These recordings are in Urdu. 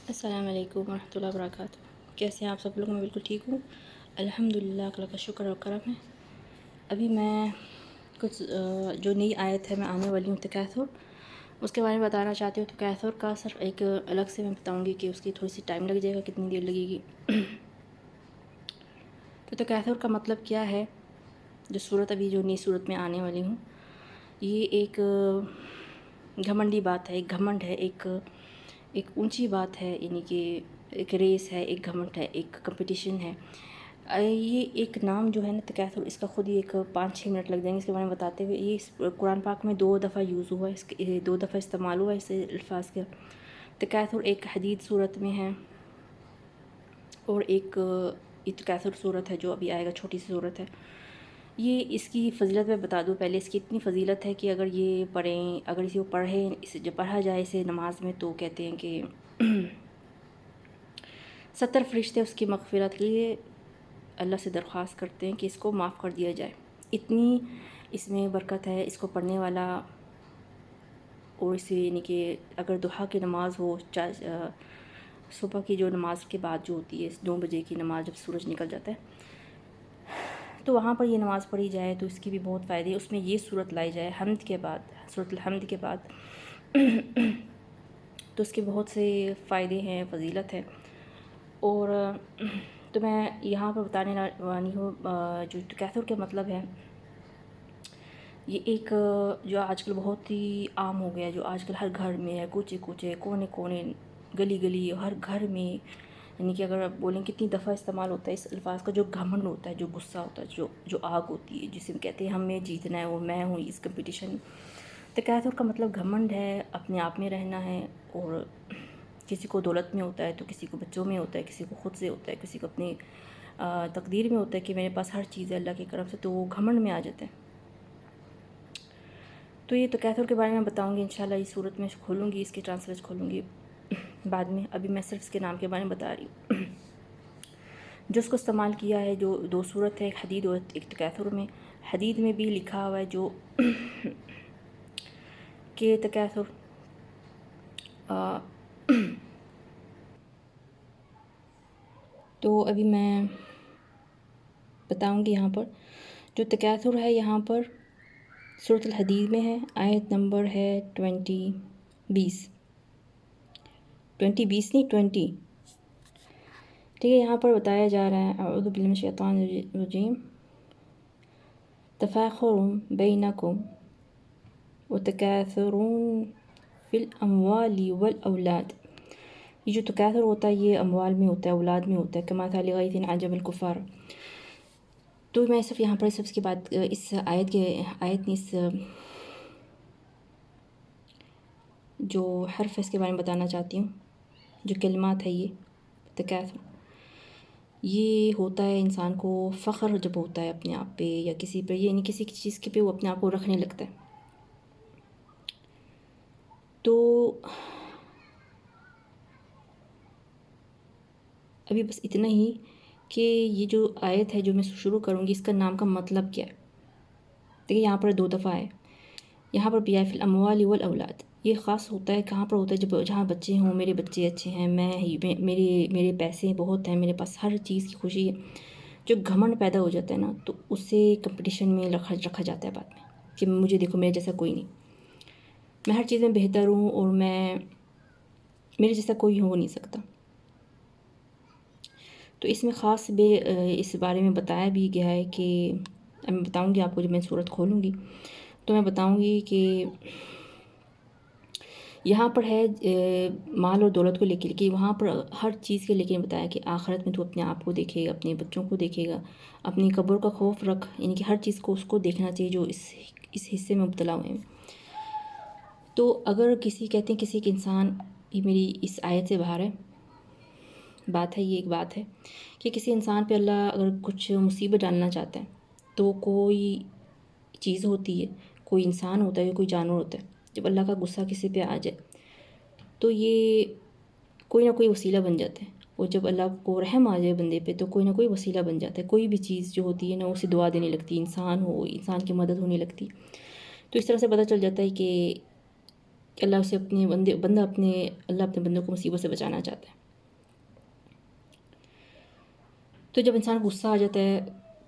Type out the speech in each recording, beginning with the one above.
السلام علیکم ورحمۃ اللہ وبرکاتہ۔ کیسے ہیں آپ سب لوگ؟ میں بالکل ٹھیک ہوں الحمدللہ، اللہ کا شکر اور کرم ہے۔ ابھی میں کچھ جو نئی آیت ہے میں آنے والی ہوں تکاثر، اس کے بارے میں بتانا چاہتی ہوں۔ تکاثر کا صرف ایک الگ سے میں بتاؤں گی کہ اس کی تھوڑی سی ٹائم لگ جائے گا، کتنی دیر لگے گی۔ تو تکاثر کا مطلب کیا ہے؟ جو صورت ابھی جو نئی صورت میں آنے والی ہوں، یہ ایک گھمنڈی بات ہے، ایک گھمنڈ ہے، ایک اونچی بات ہے، یعنی کہ ایک ریس ہے، ایک گھمنڈ ہے، ایک کمپٹیشن ہے۔ یہ ایک نام جو ہے نا تکاثر، اس کا خود ہی ایک 5-6 منٹ لگ جائیں گے اس کے بارے میں بتاتے ہوئے۔ یہ قرآن پاک میں 2 دفعہ یوز ہوا ہے، اس کے 2 دفعہ استعمال ہوا ہے اس الفاظ کا۔ تکاثر ایک حدید صورت میں ہے، اور ایک تکاثر صورت ہے جو ابھی آئے گا، چھوٹی سی صورت ہے۔ یہ اس کی فضیلت میں بتا دوں پہلے، اس کی اتنی فضیلت ہے کہ اگر یہ پڑھیں، اگر اسے وہ پڑھیں، اسے جب پڑھا جائے اسے نماز میں، تو کہتے ہیں کہ 70 فرشتے اس کی مغفرت کے لیے اللہ سے درخواست کرتے ہیں کہ اس کو معاف کر دیا جائے۔ اتنی اس میں برکت ہے اس کو پڑھنے والا۔ اور اسے یعنی کہ اگر ضحیٰ کی نماز ہو، صبح کی جو نماز کے بعد جو ہوتی ہے 9 بجے کی نماز، جب سورج نکل جاتا ہے، تو وہاں پر یہ نماز پڑھی جائے تو اس کی بھی بہت فائدے ہیں۔ اس میں یہ صورت لائی جائے حمد کے بعد، سورۃ الحمد کے بعد، تو اس کے بہت سے فائدے ہیں، فضیلت ہے۔ اور تو میں یہاں پر بتانے والی ہوں جو تکاثر کا مطلب ہے، یہ ایک جو آج کل بہت ہی عام ہو گیا ہے، جو آج کل ہر گھر میں ہے، کوچے کوچے، کونے کونے، گلی گلی، ہر گھر میں، یعنی کہ اگر آپ بولیں کتنی دفعہ استعمال ہوتا ہے اس الفاظ کا، جو گھمنڈ ہوتا ہے، جو غصہ ہوتا ہے، جو آگ ہوتی ہے، جسے ہم کہتے ہیں ہمیں جیتنا ہے، وہ میں ہوں اس کمپٹیشن میں۔ تکاثر کا مطلب گھمنڈ ہے، اپنے آپ میں رہنا ہے، اور کسی کو دولت میں ہوتا ہے تو کسی کو بچوں میں ہوتا ہے، کسی کو خود سے ہوتا ہے، کسی کو اپنی تقدیر میں ہوتا ہے کہ میرے پاس ہر چیز ہے اللہ کے کرم سے، تو وہ گھمنڈ میں آ جاتا ہے۔ تو یہ تکاثر کے بارے میں بتاؤں گی انشاءاللہ، اس صورت میں کھولوں گی، اس کی ٹرانسلیٹ کھولوں گی بعد میں۔ ابھی میں صرف اس کے نام کے بارے میں بتا رہی ہوں۔ جو اس کو استعمال کیا ہے، جو 2 صورت ہے، ایک حدید اور ایک تکاثر میں۔ حدید میں بھی لکھا ہوا ہے جو کہ تکاثر تو ابھی میں بتاؤں گی یہاں پر جو تکاثر ہے، یہاں پر سورۃ الحدید میں ہے، آیت نمبر ہے 20 نہیں 20، ٹھیک ہے۔ یہاں پر بتایا جا رہا ہے، اعوذ باللہ من الشیطان الرجیم، تفاخر بینکم وتکاثر فی الاموال والاولاد۔ یہ جو تکاثر ہوتا ہے یہ اموال میں ہوتا ہے، اولاد میں ہوتا ہے، کمثل غیث اعجب الکفار۔ تو میں صرف یہاں پر صرف اس کے بعد اس آیت نے اس جو حرف ہے اس کے بارے میں بتانا چاہتی ہوں، جو کلمات ہے یہ تکاثر، یہ ہوتا ہے انسان کو فخر جب ہوتا ہے اپنے آپ پہ یا کسی پہ، یعنی کسی چیز کے پہ وہ اپنے آپ کو رکھنے لگتا ہے۔ تو ابھی بس اتنا ہی کہ یہ جو آیت ہے جو میں شروع کروں گی، اس کا نام کا مطلب کیا ہے۔ دیکھیے یہاں پر 2 دفعہ ہے، یہاں پر بھی آیا فی الاموال والاولاد۔ یہ خاص ہوتا ہے کہاں پر ہوتا ہے؟ جب جہاں بچے ہوں، میرے بچے اچھے ہیں، میرے پیسے بہت ہیں، میرے پاس ہر چیز کی خوشی ہے، جو گھمنڈ پیدا ہو جاتا ہے نا، تو اسے کمپٹیشن میں رکھا جاتا ہے بعد میں کہ مجھے دیکھو میرے جیسا کوئی نہیں، میں ہر چیز میں بہتر ہوں، اور میرے جیسا کوئی ہو نہیں سکتا۔ تو اس میں خاص اس بارے میں بتایا بھی گیا ہے کہ میں بتاؤں گی آپ کو، جب میں صورت کھولوں گی تو میں بتاؤں گی کہ یہاں پر ہے مال اور دولت کو لے کے، کہ وہاں پر ہر چیز کے لے کے بتایا کہ آخرت میں تو اپنے آپ کو دیکھے گا، اپنے بچوں کو دیکھے گا، اپنی قبر کا خوف رکھ، یعنی کہ ہر چیز کو اس کو دیکھنا چاہیے جو اس حصے میں مبتلا ہوئے ہیں۔ تو اگر کہتے ہیں کسی کے انسان، یہ میری اس آیت سے باہر ہے بات ہے، یہ ایک بات ہے کہ کسی انسان پہ اللہ اگر کچھ مصیبت ڈالنا چاہتا ہے، تو کوئی چیز ہوتی ہے، کوئی انسان ہوتا ہے، کوئی جانور ہوتا ہے، جب اللہ کا غصہ کسی پہ آ جائے تو یہ کوئی نہ کوئی وسیلہ بن جاتا ہے، اور جب اللہ کو رحم آ جائے بندے پہ تو کوئی نہ کوئی وسیلہ بن جاتا ہے، کوئی بھی چیز جو ہوتی ہے نا اسے دعا دینے لگتی ہے، انسان کی مدد ہونے لگتی۔ تو اس طرح سے پتہ چل جاتا ہے کہ کہ اللہ اسے اپنے اللہ اپنے بندوں کو مصیبت سے بچانا چاہتا ہے۔ تو جب انسان کو غصہ آ جاتا ہے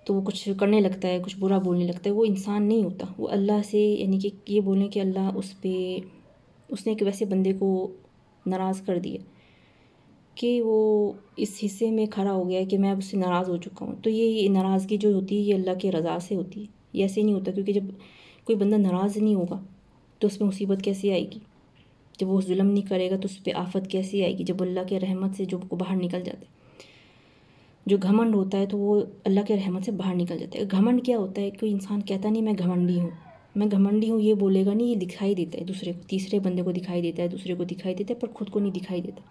تو وہ کچھ کرنے لگتا ہے، کچھ برا بولنے لگتا ہے، وہ انسان نہیں ہوتا، وہ اللہ سے، یعنی کہ یہ بولیں کہ اللہ اس نے ایک ویسے بندے کو ناراض کر دیا کہ وہ اس حصے میں کھڑا ہو گیا ہے کہ میں اب اس سے ناراض ہو چکا ہوں۔ تو یہ ناراضگی جو ہوتی ہے یہ اللہ کے رضا سے ہوتی ہے، یہ ایسے نہیں ہوتا، کیونکہ جب کوئی بندہ ناراض نہیں ہوگا تو اس پہ مصیبت کیسے آئے گی؟ جب وہ ظلم نہیں کرے گا تو اس پہ آفت کیسے آئے گی؟ جب اللہ کے رحمت سے جو کو باہر نکل جاتا ہے، جو گھمنڈ ہوتا ہے تو وہ اللہ کے رحمت سے باہر نکل جاتا ہے۔ گھمنڈ کیا ہوتا ہے؟ کوئی انسان کہتا نہیں میں گھمنڈی ہوں، میں گھمنڈی ہوں، یہ بولے گا نہیں، یہ دکھائی دیتا ہے دوسرے کو، تیسرے بندے کو دکھائی دیتا ہے، دوسرے کو دکھائی دیتا ہے، پر خود کو نہیں دکھائی دیتا۔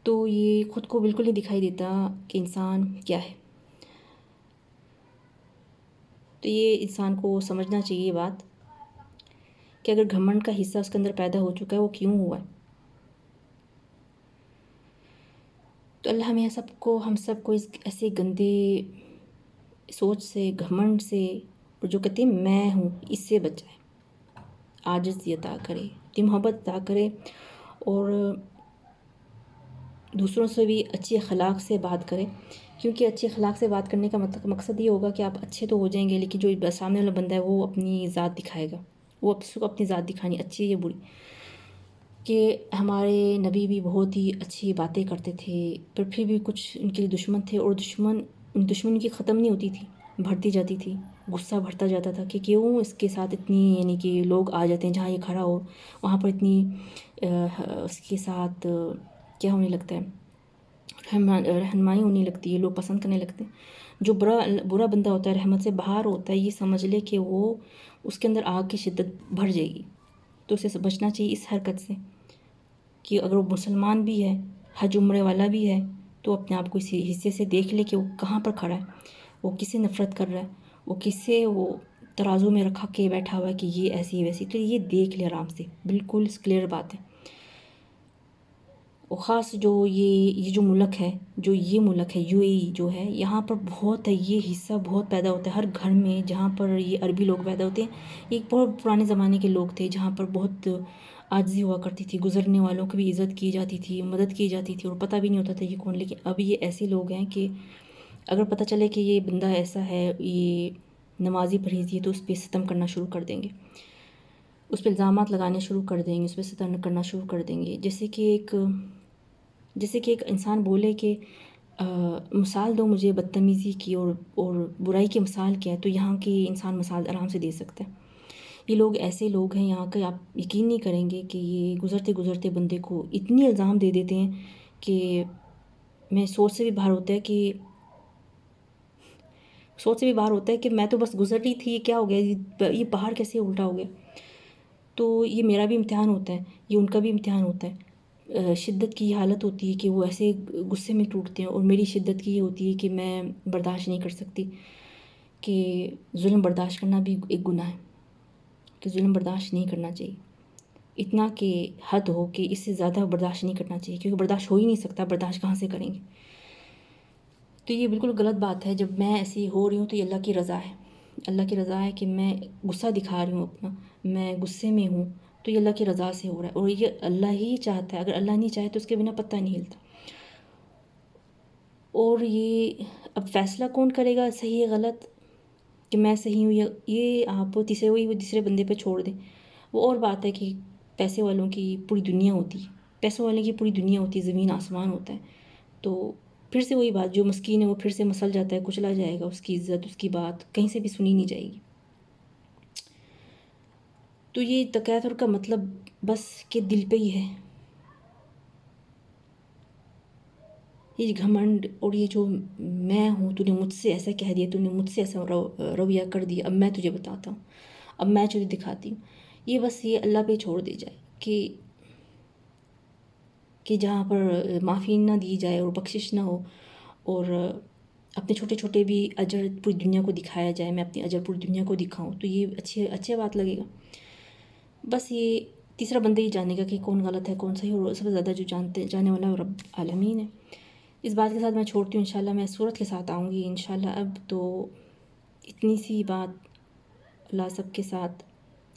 تو یہ خود کو بالکل نہیں دکھائی دیتا کہ انسان کیا ہے۔ تو یہ انسان کو سمجھنا چاہیے بات کہ اگر گھمنڈ کا حصہ اس کے اندر پیدا ہو چکا ہے وہ کیوں ہوا ہے۔ تو اللہ ہم سب کو اس ایسے گندے سوچ سے، گھمنڈ سے، اور جو کہتے ہیں میں ہوں، اس سے بچائے، عاجزی عطا کرے، محبت عطا کرے، اور دوسروں سے بھی اچھی اخلاق سے بات کرے، کیونکہ اچھی اخلاق سے بات کرنے کا مقصد یہ ہوگا کہ آپ اچھے تو ہو جائیں گے، لیکن جو سامنے والا بندہ ہے وہ اپنی ذات دکھائے گا، وہ اس کو اپنی ذات دکھانی، اچھی یا بری۔ کہ ہمارے نبی بھی بہت ہی اچھی باتیں کرتے تھے، پر پھر بھی کچھ ان کے دشمن تھے، اور دشمن کی ختم نہیں ہوتی تھی، بڑھتی جاتی تھی، غصہ بڑھتا جاتا تھا کہ کیوں اس کے ساتھ اتنی، یعنی کہ لوگ آ جاتے ہیں جہاں یہ کھڑا ہو وہاں پر اتنی اس کے ساتھ کیا ہونے لگتا ہے، رہنمائی ہونے لگتی ہے، لوگ پسند کرنے لگتے ہیں۔ جو برا بندہ ہوتا ہے، رحمت سے باہر ہوتا ہے، یہ سمجھ لے کہ وہ اس کے اندر آگ کی شدت بڑھ جائے گی، تو اسے بچنا چاہیے اس حرکت سے کہ اگر وہ مسلمان بھی ہے، حج عمرے والا بھی ہے، تو اپنے آپ کو اسی حصے سے دیکھ لے کہ وہ کہاں پر کھڑا ہے، وہ کس سے نفرت کر رہا ہے، وہ کس سے وہ ترازو میں رکھا کے بیٹھا ہوا ہے کہ یہ ایسی ویسی، تو یہ دیکھ لے آرام سے، بالکل کلیئر بات ہے۔ اور خاص جو یہ جو ملک ہے، جو یہ ملک ہے UAE جو ہے، یہاں پر بہت ہے، یہ حصہ بہت پیدا ہوتا ہے ہر گھر میں، جہاں پر یہ عربی لوگ پیدا ہوتے ہیں۔ ایک بہت پرانے زمانے کے لوگ تھے جہاں پر بہت عاجزی ہوا کرتی تھی، گزرنے والوں کی بھی عزت کی جاتی تھی، مدد کی جاتی تھی، اور پتہ بھی نہیں ہوتا تھا یہ کون۔ لیکن اب یہ ایسے لوگ ہیں کہ اگر پتہ چلے کہ یہ بندہ ایسا ہے، یہ نمازی پرہیزی ہے، تو اس پہ ستم کرنا شروع کر دیں گے، اس پہ الزامات لگانے شروع کر دیں گے، اس پہ ستم کرنا شروع کر دیں گے۔ جیسے کہ ایک انسان بولے کہ مثال دو مجھے بدتمیزی کی اور برائی کی مثال کیا ہے، تو یہاں کی انسان مثال آرام سے دے سکتا ہے۔ یہ لوگ ایسے لوگ ہیں یہاں کے، آپ یقین نہیں کریں گے کہ یہ گزرتے بندے کو اتنی الزام دے دیتے ہیں کہ میں سوچ سے بھی باہر ہوتا ہے کہ میں تو بس گزر رہی تھی، یہ کیا ہو گیا، یہ پہاڑ کیسے الٹا ہو گیا۔ تو یہ میرا بھی امتحان ہوتا ہے، یہ ان کا بھی امتحان ہوتا ہے۔ شدت کی یہ حالت ہوتی ہے کہ وہ ایسے غصے میں ٹوٹتے ہیں، اور میری شدت کی یہ ہوتی ہے کہ میں برداشت نہیں کر سکتی، کہ ظلم برداشت کرنا بھی ایک گناہ ہے، کہ ظلم برداشت نہیں کرنا چاہیے، اتنا کہ حد ہو کہ اس سے زیادہ برداشت نہیں کرنا چاہیے، کیونکہ برداشت ہو ہی نہیں سکتا، برداشت کہاں سے کریں گے۔ تو یہ بالکل غلط بات ہے، جب میں ایسی ہو رہی ہوں تو یہ اللہ کی رضا ہے، اللہ کی رضا ہے کہ میں غصہ دکھا رہی ہوں اپنا، میں غصے میں ہوں، تو یہ اللہ کی رضا سے ہو رہا ہے، اور یہ اللہ ہی چاہتا ہے، اگر اللہ نہیں چاہے تو اس کے بنا پتہ نہیں ہلتا۔ اور یہ اب فیصلہ کون کرے گا صحیح ہے غلط، کہ میں صحیح ہوں، یا یہ آپ تیسرے بندے پہ چھوڑ دیں۔ وہ اور بات ہے کہ پیسے والوں کی پوری دنیا ہوتی ہے، پیسوں والوں کی پوری دنیا ہوتی ہے، زمین آسمان ہوتا ہے، تو پھر سے وہی بات، جو مسکین ہے وہ پھر سے مسل جاتا ہے، کچلا جائے گا، اس کی عزت، اس کی بات کہیں سے بھی سنی نہیں جائے گی۔ تو یہ تکاثر کا مطلب بس کہ دل پہ ہی ہے، یہ گھمنڈ، اور یہ جو میں ہوں، تو نے مجھ سے ایسا کہہ دیا، تو نے مجھ سے ایسا رویہ کر دیا، اب میں تجھے بتاتا ہوں، اب میں تجھے دکھاتی ہوں۔ یہ بس یہ اللہ پہ چھوڑ دی جائے کہ جہاں پر معافی نہ دی جائے اور بخشش نہ ہو، اور اپنے چھوٹے چھوٹے بھی اجر پوری دنیا کو دکھایا جائے، میں اپنے اجر پوری دنیا کو دکھاؤں، تو یہ اچھے بات لگے گا۔ بس یہ تیسرا بندہ ہی جانے گا کہ کون غلط ہے کون صحیح، اور سب سے زیادہ جو جانے والا رب العالمین ہے۔ اس بات کے ساتھ میں چھوڑتی ہوں، انشاءاللہ میں صورت کے ساتھ آؤں گی انشاءاللہ۔ اب تو اتنی سی بات، اللہ سب کے ساتھ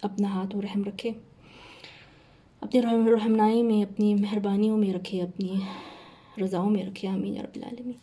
اپنا ہاتھ و رحم رکھے۔ اپنی رحمنائی میں، اپنی مہربانیوں میں رکھے، اپنی رضاؤں میں رکھے، آمین یا رب العالمین۔